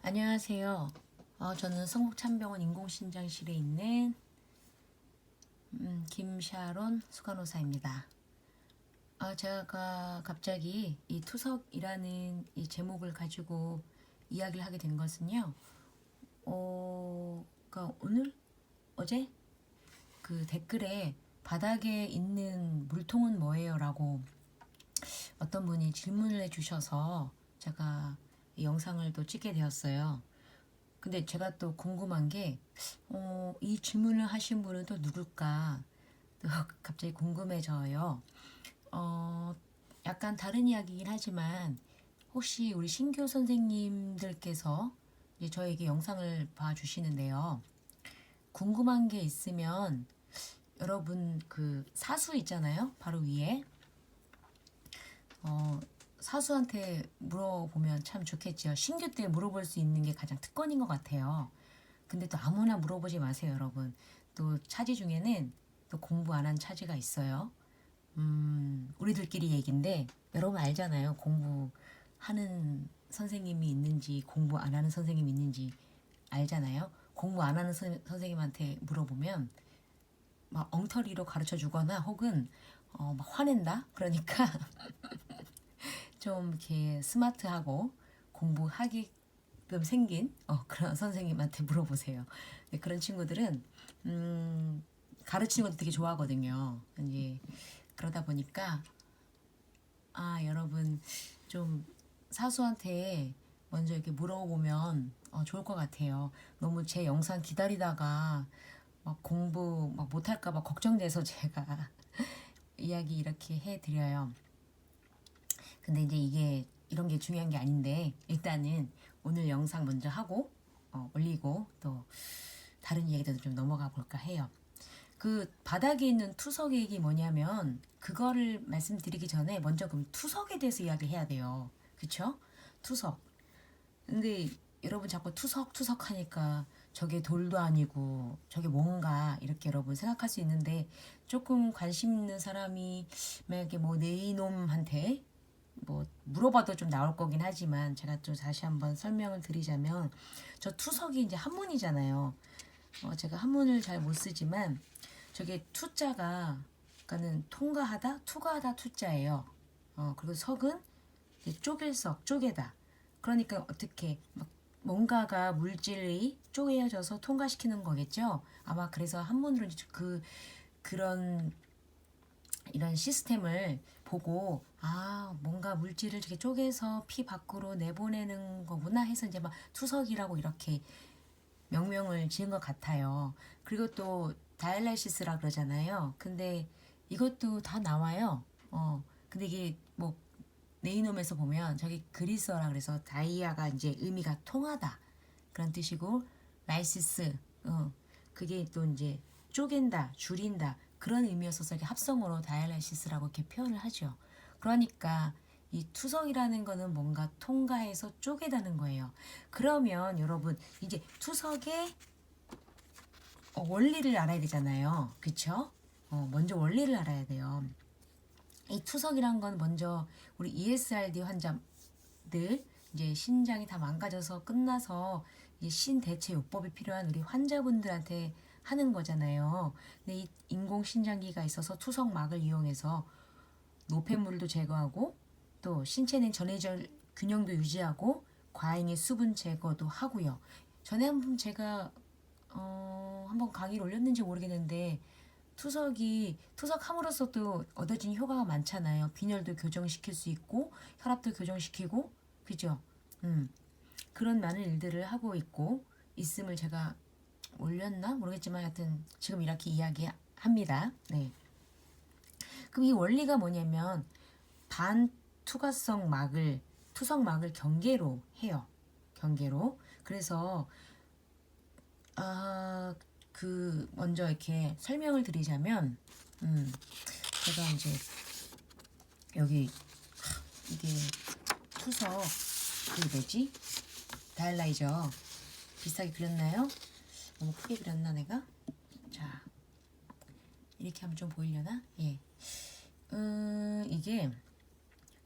안녕하세요. 저는 성북참병원 인공신장실에 있는 김샤론 수간호사입니다. 제가 갑자기 이 투석이라는 이 제목을 가지고 이야기를 하게 된 것은요. 그러니까 오늘 어제 그 댓글에 바닥에 있는 물통은 뭐예요? 라고 어떤 분이 질문을 해주셔서 제가 이 영상을 또 찍게 되었어요. 근데 제가 또 궁금한 게, 이 질문을 하신 분은 또 누굴까? 또 갑자기 궁금해져요. 약간 다른 이야기긴 하지만, 혹시 우리 신교 선생님들께서 이제 저에게 영상을 봐주시는데요. 궁금한 게 있으면, 여러분 그 사수 있잖아요. 바로 위에. 사수한테 물어보면 참 좋겠죠. 신규 때 물어볼 수 있는 게 가장 특권인 것 같아요. 근데 또 아무나 물어보지 마세요, 여러분. 또 차지 중에는 또 공부 안 한 차지가 있어요. 우리들끼리 얘긴데 여러분 알잖아요. 공부하는 선생님이 있는지 공부 안 하는 선생님이 있는지 알잖아요. 공부 안 하는 선생님한테 물어보면 막 엉터리로 가르쳐 주거나 혹은 막 화낸다. 그러니까 좀 이렇게 스마트하고 공부하게끔 생긴 그런 선생님한테 물어보세요. 네, 그런 친구들은 가르치는 것도 되게 좋아하거든요. 이제 그러다 보니까 여러분 좀 사수한테 먼저 이렇게 물어보면 좋을 것 같아요. 너무 제 영상 기다리다가 막 공부 막 못할까 봐 걱정돼서 제가 이야기 이렇게 해드려요. 근데 이제 이게 이런 게 중요한 게 아닌데 일단은 오늘 영상 먼저 하고 올리고 또 다른 이야기도 좀 넘어가 볼까 해요. 그 바닥에 있는 투석액이 뭐냐면 그거를 말씀드리기 전에 먼저 그럼 투석에 대해서 이야기해야 돼요. 그쵸? 투석. 근데 여러분 자꾸 투석 하니까 저게 돌도 아니고 저게 뭔가 이렇게 여러분 생각할 수 있는데 조금 관심 있는 사람이 만약에 뭐 내 이놈한테 뭐 물어봐도 좀 나올 거긴 하지만 제가 또 다시 한번 설명을 드리자면 저 투석이 이제 한문이잖아요. 제가 한문을 잘 못 쓰지만 저게 투자가 그러니까는 통과하다, 투과하다 투자예요. 그리고 석은 이제 쪼갤석, 쪼개다. 그러니까 어떻게 막 뭔가가 물질이 쪼개져서 통과시키는 거겠죠. 아마 그래서 한문으로 그런 이런 시스템을 보고 뭔가 물질을 이렇게 쪼개서 피 밖으로 내보내는 거구나 해서 이제 막 투석이라고 이렇게 명명을 지은 것 같아요. 그리고 또 다이알라이시스라 그러잖아요. 근데 이것도 다 나와요. 근데 이게 뭐 네이놈에서 보면 저기 그리스어라 그래서 다이아가 이제 의미가 통하다 그런 뜻이고 라이시스 그게 또 이제 쪼갠다 줄인다 그런 의미였어서 이렇게 합성어로 다이알라이시스라고 이렇게 표현을 하죠. 그러니까 이 투석이라는 거는 뭔가 통과해서 쪼개다는 거예요. 그러면 여러분 이제 투석의 원리를 알아야 되잖아요. 그쵸? 먼저 원리를 알아야 돼요. 이 투석이란 건 먼저 우리 ESRD 환자들 이제 신장이 다 망가져서 끝나서 이제 신대체 요법이 필요한 우리 환자분들한테 하는 거잖아요. 근데 이 인공신장기가 있어서 투석막을 이용해서 노폐물도 제거하고 또 신체 내 전해질 균형도 유지하고 과잉의 수분 제거도 하고요. 전에 한번 제가 한번 강의를 올렸는지 모르겠는데 투석함으로써 또 얻어진 효과가 많잖아요. 빈혈도 교정시킬 수 있고 혈압도 교정시키고 그죠? 그런 많은 일들을 하고 있고 있음을 제가 올렸나 모르겠지만 하여튼 지금 이렇게 이야기합니다. 네. 그럼 이 원리가 뭐냐면 반투과성 막을 투석막을 경계로 해요. 경계로. 그래서 먼저 이렇게 설명을 드리자면 제가 이제 여기 이게 투석 그 뭐지? 다이알라이저 비슷하게 그렸나요? 너무 크게 그렸나 내가? 자 이렇게 하면 좀 보이려나? 예. 이게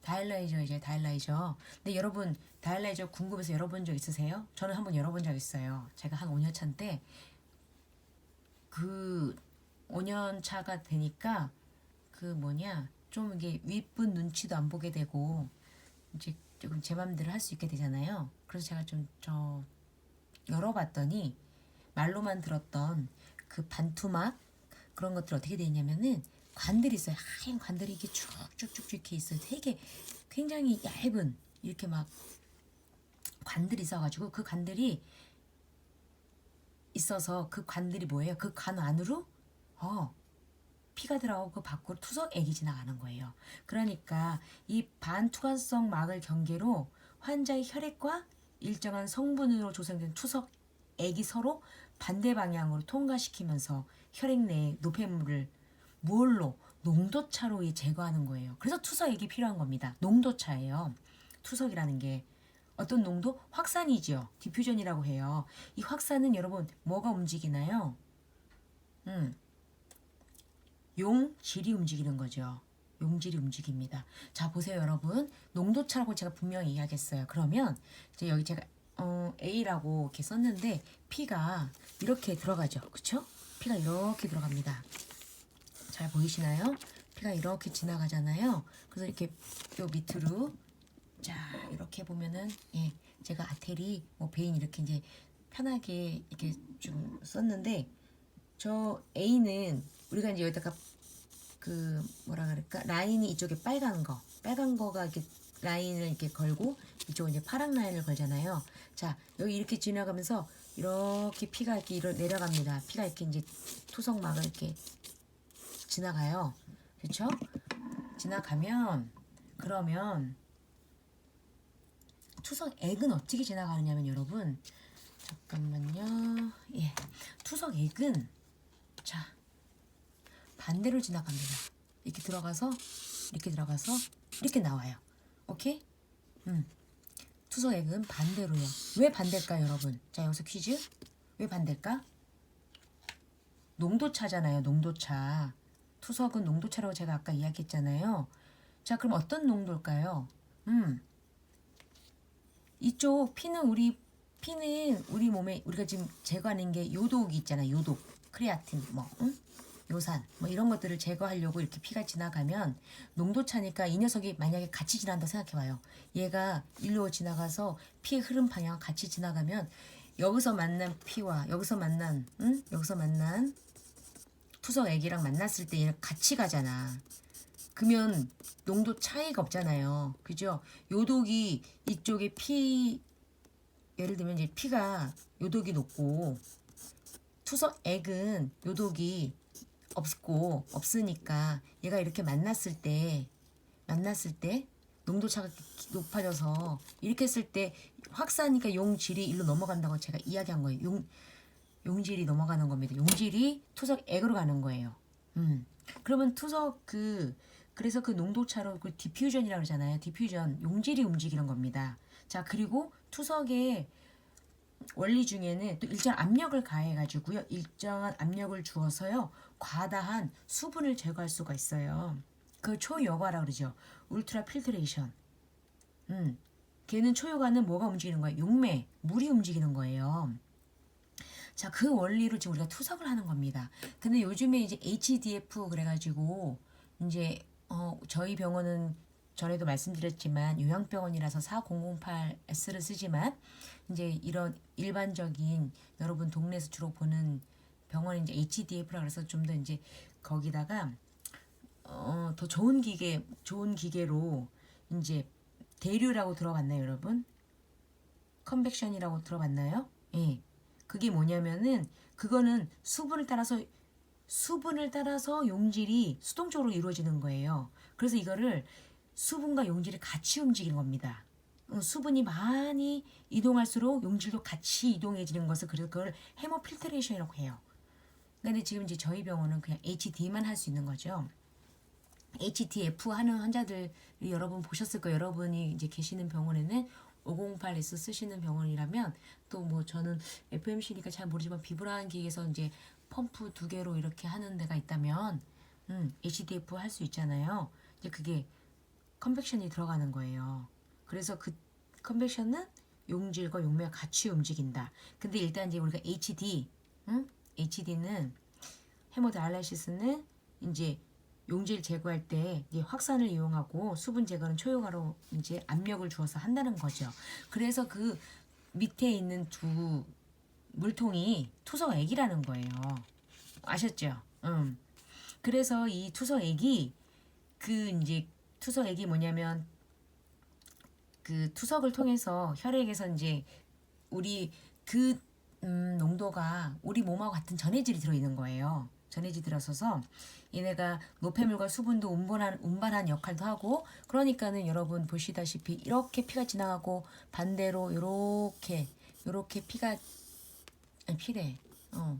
다일라이저 이제 다일라이저. 근데 여러분 다일라이저 궁금해서 열어본 적 있으세요? 저는 한번 열어본 적 있어요. 제가 한 5년 차인데 그 5년 차가 되니까 그 뭐냐 좀 이게 윗분 눈치도 안 보게 되고 이제 조금 제 맘대로 할 수 있게 되잖아요. 그래서 제가 좀 열어봤더니 말로만 들었던 그 반투막 그런 것들 어떻게 돼 있냐면은 관들이 있어요. 하얀 관들이 이렇게 쭉쭉쭉 이렇게 있어요. 되게 굉장히 얇은 이렇게 막 관들이 있어가지고 그 관들이 있어서 그 관들이 뭐예요? 그 관 안으로 피가 들어가고 그 밖으로 투석액이 지나가는 거예요. 그러니까 이 반투과성 막을 경계로 환자의 혈액과 일정한 성분으로 조성된 투석액이 서로 반대 방향으로 통과시키면서 혈액 내의 노폐물을 뭘로? 농도차로 제거하는 거예요. 그래서 투석액이 필요한 겁니다. 농도차예요. 투석이라는 게 어떤 농도? 확산이지요. 디퓨전이라고 해요. 이 확산은 여러분 뭐가 움직이나요? 용질이 움직이는 거죠. 용질이 움직입니다. 자 보세요 여러분. 농도차라고 제가 분명히 이야기했어요. 그러면 이제 여기 제가 A라고 이렇게 썼는데 P가 이렇게 들어가죠. 그쵸? P가 이렇게 들어갑니다. 잘 보이시나요? P가 이렇게 지나가잖아요. 그래서 이렇게 요 밑으로 자 이렇게 보면은 제가 아테리 뭐 베인 이렇게 이제 편하게 이렇게 좀 썼는데 저 A는 우리가 이제 여기다가 그 뭐라 그럴까 라인이 이쪽에 빨간 거가 이렇게 라인을 이렇게 걸고 이쪽은 이제 파란 라인을 걸잖아요. 자 여기 이렇게 지나가면서 이렇게 피가 이렇게 내려갑니다. 피가 이렇게 이제 투석막을 이렇게 지나가요. 그렇죠? 지나가면 그러면 투석액은 어떻게 지나가느냐면 여러분 잠깐만요. 투석액은 자 반대로 지나갑니다. 이렇게 들어가서 이렇게 나와요. 오케이? 투석액은 반대로요. 왜 반대일까요, 여러분? 자 여기서 퀴즈. 왜 반대일까? 농도차잖아요. 농도차. 투석은 농도차라고 제가 아까 이야기했잖아요. 자 그럼 어떤 농도일까요? 이쪽 피는 우리 몸에 우리가 지금 제거하는 게 요독이 있잖아요. 요독, 크레아틴, 요산, 이런 것들을 제거하려고 이렇게 피가 지나가면 농도차니까 이 녀석이 만약에 같이 지난다 생각해봐요. 얘가 일로 지나가서 피의 흐름 방향 같이 지나가면 여기서 만난 피와 여기서 만난 투석액이랑 만났을 때 얘는 같이 가잖아. 그러면 농도 차이가 없잖아요. 그죠? 요독이 이쪽에 예를 들면 이제 피가 요독이 높고 투석액은 요독이 없으니까 얘가 이렇게 만났을 때 농도차가 높아져서 이렇게 했을 때 확산이니까 용질이 일로 넘어간다고 제가 이야기한 거예요. 용질이 넘어가는 겁니다. 용질이 투석액으로 가는 거예요. 그러면 그래서 그 농도차로 그 디퓨전이라고 그러잖아요. 디퓨전, 용질이 움직이는 겁니다. 자, 그리고 투석의 원리 중에는 또 일정한 압력을 가해가지고요. 일정한 압력을 주어서요. 과다한 수분을 제거할 수가 있어요. 그 초여과라고 그러죠. 울트라 필트레이션. 걔는 초여과는 뭐가 움직이는 거예요? 용매, 물이 움직이는 거예요. 자, 그 원리로 지금 우리가 투석을 하는 겁니다. 근데 요즘에 이제 HDF 그래가지고 이제 저희 병원은 전에도 말씀드렸지만 요양병원이라서 4008S를 쓰지만 이제 이런 일반적인 여러분 동네에서 주로 보는 병원이 이제 HDF라 그래서 좀 더 이제 거기다가 더 좋은 기계로 이제 대류라고 들어봤나요, 여러분? 컨벡션이라고 들어봤나요? 예. 그게 뭐냐면은 그거는 수분을 따라서 용질이 수동적으로 이루어지는 거예요. 그래서 이거를 수분과 용질이 같이 움직이는 겁니다. 수분이 많이 이동할수록 용질도 같이 이동해지는 것을 그래서 그걸 헤모필트레이션이라고 해요. 근데 지금 이제 저희 병원은 그냥 HD만 할 수 있는 거죠. HDF 하는 환자들 여러분 보셨을 거예요. 여러분이 이제 계시는 병원에는 508S 쓰시는 병원이라면 또 뭐 저는 FMC니까 잘 모르지만 비브라한 기계에서 이제 펌프 2개로 이렇게 하는 데가 있다면 HDF 할 수 있잖아요. 이제 그게 컨벡션이 들어가는 거예요. 그래서 그 컨벡션은 용질과 용매가 같이 움직인다. 근데 일단 이제 우리가 HD, 응? HD는 헤모다이알리시스는 이제 용질 제거할 때 이제 확산을 이용하고 수분 제거는 초용화로 이제 압력을 주어서 한다는 거죠. 그래서 그 밑에 있는 두 물통이 투석액이라는 거예요. 아셨죠? 그래서 이 투석액이 그 이제 투석액이 뭐냐면 그 투석을 통해서 혈액에서 이제 우리 그 농도가 우리 몸하고 같은 전해질이 들어있는 거예요. 전해질이 들어서서 얘네가 노폐물과 수분도 운반한 역할도 하고 그러니까는 여러분 보시다시피 이렇게 피가 지나가고 반대로 요렇게 피가 아니 피래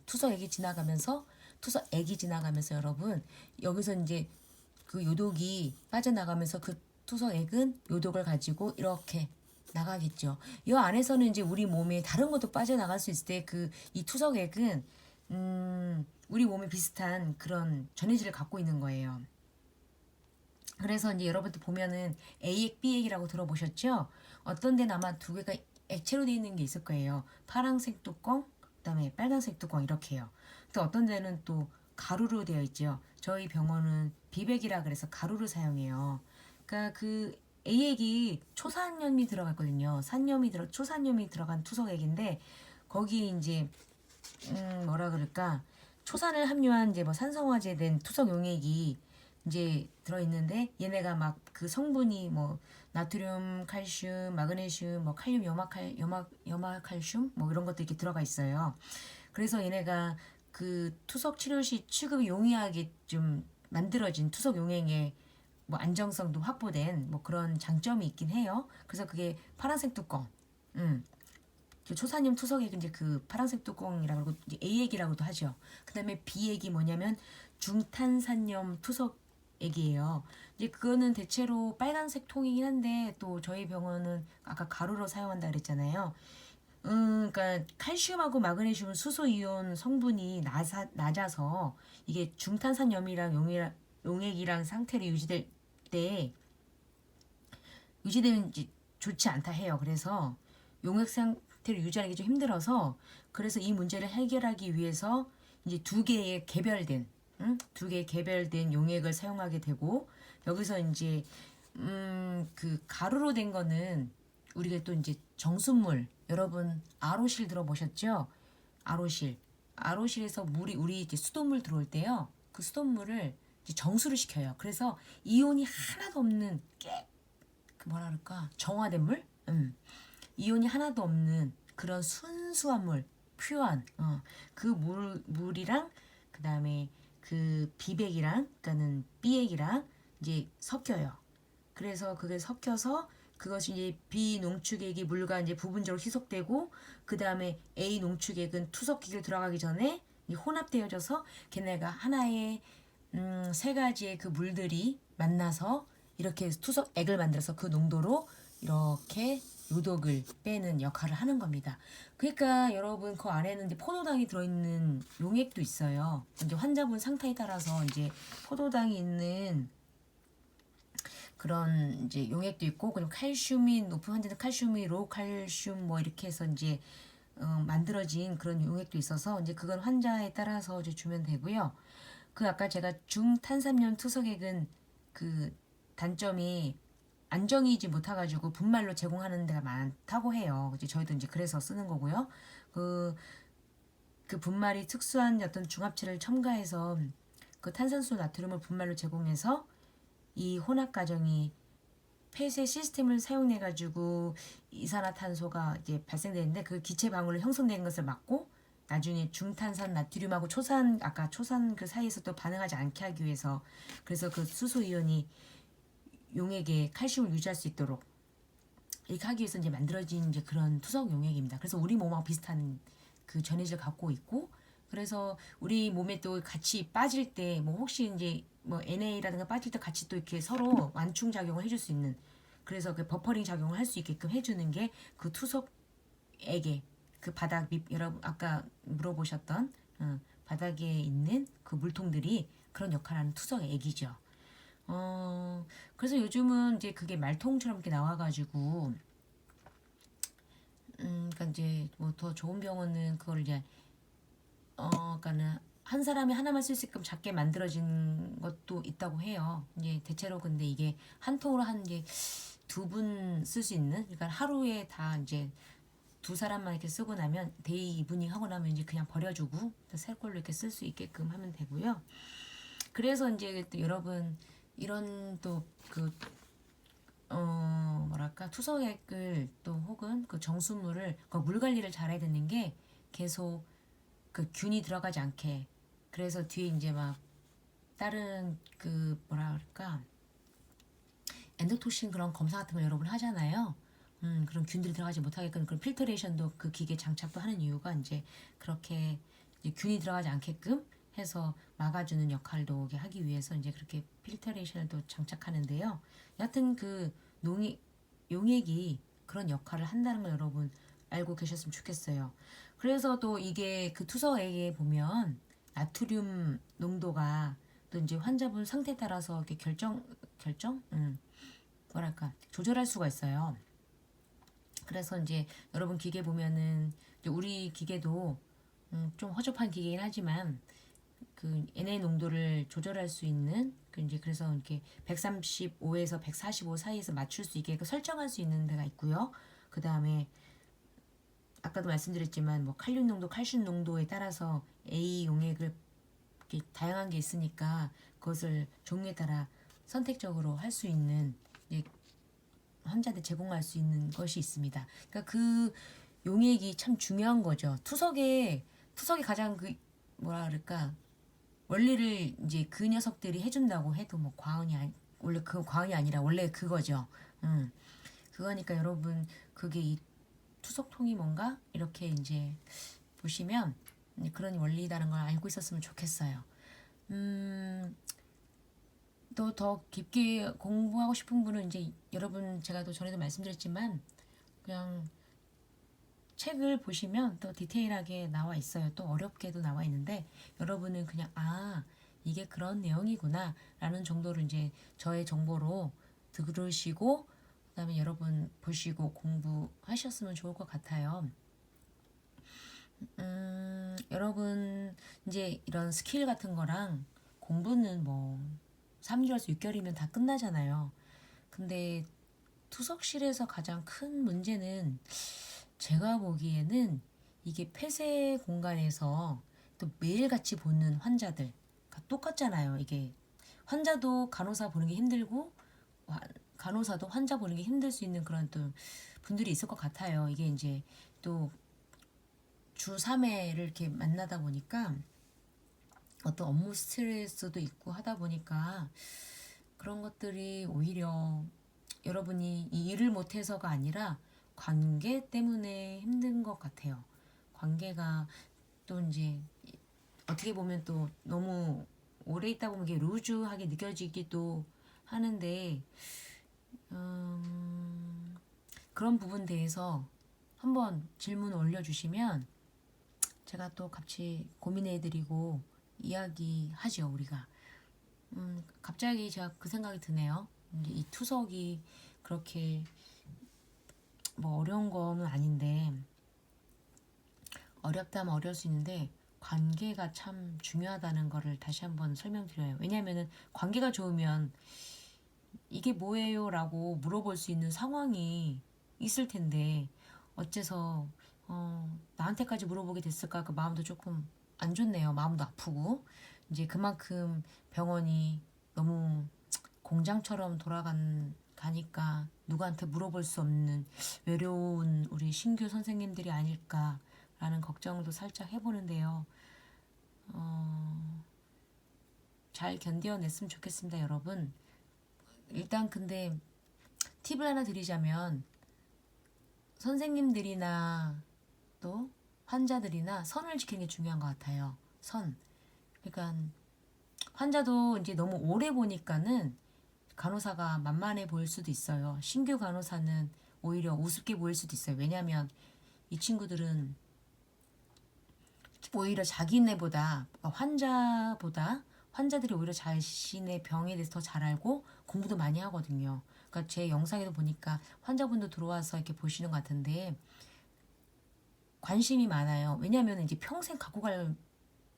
투석액이 지나가면서 투석액이 지나가면서 여러분 여기서 이제 그 요독이 빠져나가면서 그 투석액은 요독을 가지고 이렇게 나가겠죠. 이 안에서는 이제 우리 몸에 다른 것도 빠져나갈 수 있을 때 그 이 투석액은 우리 몸에 비슷한 그런 전해질을 갖고 있는 거예요. 그래서 이제 여러분들 보면은 A액, B액이라고 들어보셨죠? 어떤 데는 아마 두 개가 액체로 되어 있는 게 있을 거예요. 파란색 뚜껑, 그다음에 빨간색 뚜껑 이렇게요. 또 어떤 데는 또 가루로 되어 있죠. 저희 병원은 비백이라 그래서 가루를 사용해요. 그러니까 그 A액이 초산염이 들어갔거든요. 초산염이 들어간 투석액인데 거기 이제 뭐라 그럴까 초산을 함유한 이제 뭐 산성화제된 투석 용액이 이제 들어있는데 얘네가 막 그 성분이 뭐 나트륨, 칼슘, 마그네슘, 뭐 칼륨, 염화칼슘 뭐 이런 것도 이렇게 들어가 있어요. 그래서 얘네가 그 투석 치료 시 취급이 용이하게 좀 만들어진 투석 용액의 뭐 안정성도 확보된 뭐 그런 장점이 있긴 해요. 그래서 그게 파란색 뚜껑, 그 초산염 투석액 이제 그 파란색 뚜껑이라고 그러고 이제 A액이라고도 하죠. 그다음에 B액이 뭐냐면 중탄산염 투석액이에요. 이제 그거는 대체로 빨간색 통이긴 한데 또 저희 병원은 아까 가루로 사용한다 그랬잖아요. 그러니까 칼슘하고 마그네슘은 수소 이온 성분이 낮아서 이게 중탄산염이랑 용액이랑 상태를 유지될 때 유지되면 이제 좋지 않다 해요. 그래서 용액 상태를 유지하는 게 좀 힘들어서 그래서 이 문제를 해결하기 위해서 이제 두 개의 개별된 용액을 사용하게 되고 여기서 이제 그 가루로 된 거는 우리가 또 이제 정수물 여러분 아로실 들어보셨죠? 아로실에서 물이 우리 이제 수돗물 들어올 때요. 그 수돗물을 이제 정수를 시켜요. 그래서 이온이 하나도 없는 그 뭐라 그럴까 정화된 물? 이온이 하나도 없는 그런 순수한 물, 퓨어한 그 물이랑 그 다음에 그 비백이랑 그러니까는 B액이랑 이제 섞여요. 그래서 그게 섞여서 그것이 이제 B 농축액이 물과 이제 부분적으로 희석되고 그 다음에 A 농축액은 투석기를 들어가기 전에 혼합되어져서 걔네가 하나의 세 가지의 그 물들이 만나서 이렇게 투석액을 만들어서 그 농도로 이렇게 요독을 빼는 역할을 하는 겁니다. 그러니까 여러분 그 안에는 이제 포도당이 들어있는 용액도 있어요. 이제 환자분 상태에 따라서 이제 포도당이 있는 그런 이제 용액도 있고 그리고 칼슘이 높은 환자들 칼슘이 로우 칼슘 뭐 이렇게 해서 이제 만들어진 그런 용액도 있어서 이제 그건 환자에 따라서 이제 주면 되고요. 그 아까 제가 중탄산염 투석액은 그 단점이 안정이지 못해가지고 분말로 제공하는 데가 많다고 해요. 이제 저희도 이제 그래서 쓰는 거고요. 그 분말이 특수한 어떤 중합체를 첨가해서 그 탄산수 나트륨을 분말로 제공해서 이 혼합 과정이 폐쇄 시스템을 사용해 가지고 이산화탄소가 이제 발생되는데 그 기체 방울로 형성되는 것을 막고 나중에 중탄산 나트륨하고 아까 초산 그 사이에서 또 반응하지 않게 하기 위해서 그래서 그 수소 이온이 용액에 칼슘을 유지할 수 있도록 이렇게 하기 위해서 이제 만들어진 이제 그런 투석 용액입니다. 그래서 우리 몸하고 비슷한 그 전해질 갖고 있고 그래서 우리 몸에 또 같이 빠질 때 뭐 혹시 이제 뭐 NA라든가 빠질 때 같이 또 이렇게 서로 완충 작용을 해줄 수 있는 그래서 그 버퍼링 작용을 할 수 있게끔 해주는 게 그 투석액의 그 바닥 밑 여러분 아까 물어보셨던 바닥에 있는 그 물통들이 그런 역할을 하는 투석액이죠. 그래서 요즘은 이제 그게 말통처럼 이렇게 나와가지고, 그러니까 이제 뭐 더 좋은 병원은 그걸 이제, 그러니까는 한 사람이 하나만 쓸 수 있게끔 작게 만들어진 것도 있다고 해요. 이제 대체로 근데 이게 한 통으로 한 게 두 분 쓸 수 있는, 그러니까 하루에 다 이제 두 사람만 이렇게 쓰고 나면 데이 이브닝 하고 나면 이제 그냥 버려주고 새 걸로 이렇게 쓸 수 있게끔 하면 되고요. 그래서 이제 또 여러분 이런 또그 뭐랄까 투석액을 또 혹은 그 정수물을 그 물 관리를 잘해야 되는 게 계속 그 균이 들어가지 않게. 그래서 뒤에 이제 막 다른 그 뭐라 그럴까 엔도토신 그런 검사 같은 걸 여러분 하잖아요. 그런 균들이 들어가지 못하게끔 그런 필터레이션도 그 기계 장착도 하는 이유가 이제 그렇게 이제 균이 들어가지 않게끔 해서 막아주는 역할도 하기 위해서 이제 그렇게 필터레이션을 또 장착하는데요. 여하튼 그 농이 용액이 그런 역할을 한다는 걸 여러분 알고 계셨으면 좋겠어요. 그래서 또 이게 그 투석액에 보면 나트륨 농도가 또 이제 환자분 상태에 따라서 이렇게 결정 뭐랄까 조절할 수가 있어요. 그래서 이제 여러분 기계 보면은 이제 우리 기계도 좀 허접한 기계긴 하지만 그 NA 농도를 조절할 수 있는 그 이제 그래서 이렇게 135에서 145 사이에서 맞출 수 있게 그 설정할 수 있는 데가 있고요. 그 다음에 아까도 말씀드렸지만 뭐 칼륨 농도, 칼슘 농도에 따라서 A 용액을 이렇게 다양한 게 있으니까 그것을 종류에 따라 선택적으로 할 수 있는 환자한테 제공할 수 있는 것이 있습니다. 그러니까 그 용액이 참 중요한 거죠. 투석이 가장 그 뭐라 그럴까 원리를 이제 그 녀석들이 해준다고 해도 뭐 과언이 아니 원래 그 과언이 아니라 원래 그거죠. 그거니까 여러분 그게 이 투석통이 뭔가 이렇게 이제 보시면 그런 원리라는 걸 알고 있었으면 좋겠어요. 또 더 깊게 공부하고 싶은 분은 이제 여러분 제가 또 전에도 말씀드렸지만 그냥 책을 보시면 또 디테일하게 나와 있어요. 또 어렵게도 나와 있는데 여러분은 그냥 이게 그런 내용이구나 라는 정도로 이제 저의 정보로 들으시고 그다음에 여러분 보시고 공부하셨으면 좋을 것 같아요. 여러분 이제 이런 스킬 같은 거랑 공부는 뭐 3개월에서 6개월이면 다 끝나잖아요. 근데 투석실에서 가장 큰 문제는 제가 보기에는 이게 폐쇄 공간에서 또 매일같이 보는 환자들 똑같잖아요. 이게 환자도 간호사 보는 게 힘들고 간호사도 환자 보는 게 힘들 수 있는 그런 또 분들이 있을 것 같아요. 이게 이제 또 주 3회를 이렇게 만나다 보니까 어떤 업무 스트레스도 있고 하다 보니까 그런 것들이 오히려 여러분이 이 일을 못해서가 아니라 관계 때문에 힘든 것 같아요. 관계가 또 이제 어떻게 보면 또 너무 오래 있다 보면 이게 루즈하게 느껴지기도 하는데 그런 부분 대해서 한번 질문 올려주시면 제가 또 같이 고민해드리고 이야기하죠 우리가. 갑자기 제가 그 생각이 드네요. 이제 이 투석이 그렇게 뭐 어려운 거는 아닌데 어렵다면 어려울 수 있는데 관계가 참 중요하다는 거를 다시 한번 설명드려요. 왜냐하면은 관계가 좋으면 이게 뭐예요? 라고 물어볼 수 있는 상황이 있을 텐데 어째서 나한테까지 물어보게 됐을까 그 마음도 조금 안 좋네요. 마음도 아프고 이제 그만큼 병원이 너무 공장처럼 가니까 누구한테 물어볼 수 없는 외로운 우리 신규 선생님들이 아닐까라는 걱정도 살짝 해보는데요. 잘 견뎌냈으면 좋겠습니다, 여러분. 일단 근데 팁을 하나 드리자면 선생님들이나 또 환자들이나 선을 지키는 게 중요한 것 같아요. 선. 그러니까 환자도 이제 너무 오래 보니까는 간호사가 만만해 보일 수도 있어요. 신규 간호사는 오히려 우습게 보일 수도 있어요. 왜냐하면 이 친구들은 오히려 자기네보다 환자보다 환자들이 오히려 자신의 병에 대해서 더 잘 알고 공부도 많이 하거든요. 그러니까 제 영상에도 보니까 환자분도 들어와서 이렇게 보시는 것 같은데 관심이 많아요. 왜냐하면 이제 평생 갖고 갈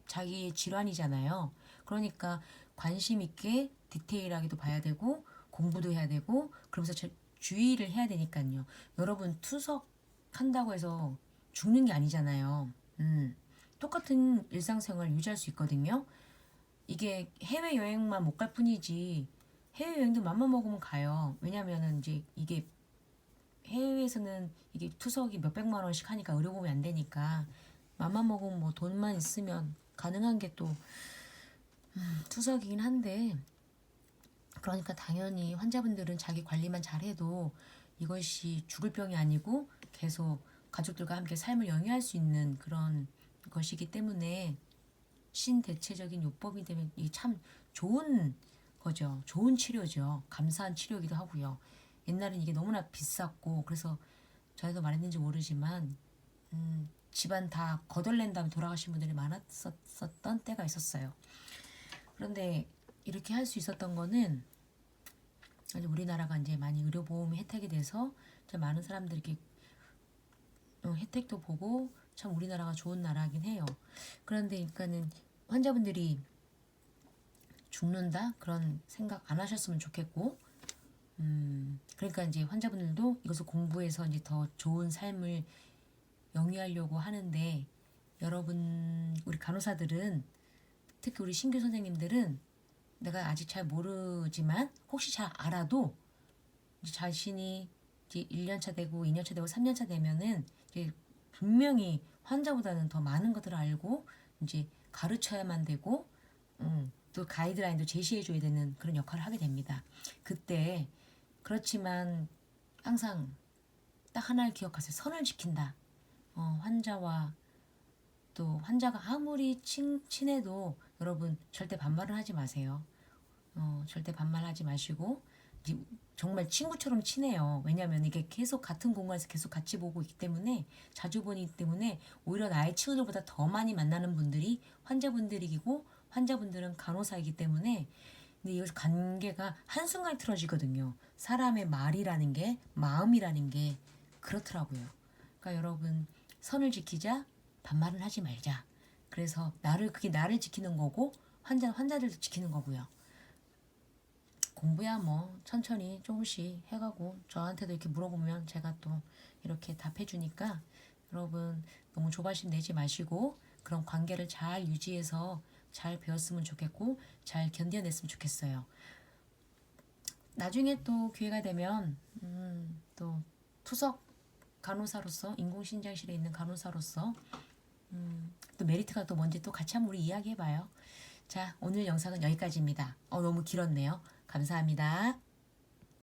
자기 질환이잖아요. 그러니까 관심 있게 디테일하게도 봐야 되고 공부도 해야 되고 그러면서 주의를 해야 되니까요. 여러분 투석한다고 해서 죽는 게 아니잖아요. 똑같은 일상생활 유지할 수 있거든요. 이게 해외여행만 못 갈 뿐이지 해외여행도 맘만 먹으면 가요. 왜냐면은 이제 이게 해외에서는 이게 투석이 몇백만 원씩 하니까 의료보험이 안 되니까 맘만 먹으면 뭐 돈만 있으면 가능한 게 또 투석이긴 한데 그러니까 당연히 환자분들은 자기 관리만 잘해도 이것이 죽을 병이 아니고 계속 가족들과 함께 삶을 영위할 수 있는 그런 것이기 때문에 신대체적인 요법이 되면 이게 참 좋은 거죠. 좋은 치료죠. 감사한 치료이기도 하고요. 옛날엔 이게 너무나 비쌌고 그래서 저희도 말했는지 모르지만 집안 다 거덜낸 다음에 돌아가신 분들이 많았었던 때가 있었어요. 그런데 이렇게 할 수 있었던 거는 우리나라가 이제 많이 의료보험이 혜택이 돼서 많은 사람들이 이렇게 혜택도 보고 참 우리나라가 좋은 나라긴 해요. 그런데 그러니까는 환자분들이 죽는다 그런 생각 안 하셨으면 좋겠고, 그러니까 이제 환자분들도 이것을 공부해서 이제 더 좋은 삶을 영위하려고 하는데 여러분 우리 간호사들은 특히 우리 신규 선생님들은 내가 아직 잘 모르지만 혹시 잘 알아도 이제 자신이 이제 1년차 되고 2년차 되고 3년차 되면은 이제 분명히 환자보다는 더 많은 것들을 알고 이제 가르쳐야만 되고 또 가이드라인도 제시해줘야 되는 그런 역할을 하게 됩니다. 그때 그렇지만 항상 딱 하나를 기억하세요. 선을 지킨다. 환자와 또 환자가 아무리 친해도 여러분 절대 반말을 하지 마세요. 절대 반말하지 마시고 정말 친구처럼 친해요. 왜냐하면 이게 계속 같은 공간에서 계속 같이 보고 있기 때문에 자주 보기 때문에 오히려 나의 친구들보다 더 많이 만나는 분들이 환자분들이고 환자분들은 간호사이기 때문에 근데 이 관계가 한순간에 틀어지거든요. 사람의 말이라는 게 마음이라는 게 그렇더라고요. 그러니까 여러분 선을 지키자 반말은 하지 말자. 그래서 그게 나를 지키는 거고 환자들도 지키는 거고요. 공부야 뭐 천천히 조금씩 해가고 저한테도 이렇게 물어보면 제가 또 이렇게 답해주니까 여러분 너무 조바심 내지 마시고 그런 관계를 잘 유지해서 잘 배웠으면 좋겠고 잘 견뎌냈으면 좋겠어요. 나중에 또 기회가 되면 또 투석 간호사로서 인공신장실에 있는 간호사로서 또 메리트가 또 뭔지 또 같이 한번 우리 이야기해봐요. 자, 오늘 영상은 여기까지입니다. 너무 길었네요. 감사합니다.